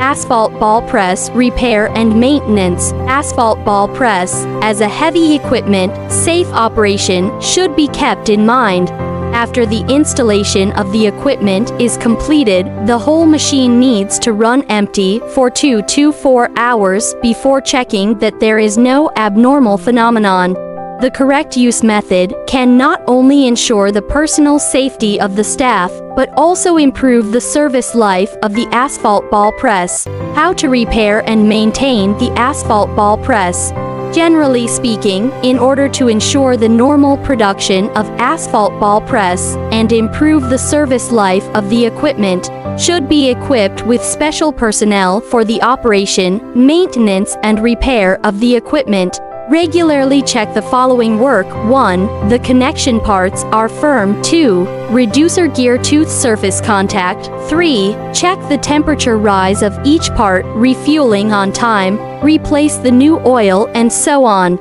Asphalt ball press repair and maintenance. Asphalt ball press, as a heavy equipment, safe operation should be kept in mind. After the installation of the equipment is completed, the whole machine needs to run empty for 2 to 4 hours before checking that there is no abnormal phenomenon. The correct use method can not only ensure the personal safety of the staff, but also improve the service life of the asphalt ball press. How to repair and maintain the asphalt ball press. Generally speaking, in order to ensure the normal production of asphalt ball press and improve the service life of the equipment, should be equipped with special personnel for the operation, maintenance, and repair of the equipment. Regularly check the following work. 1. The connection parts are firm. 2. Reducer gear tooth surface contact. 3. Check the temperature rise of each part, refueling on time, replace the new oil, and so on.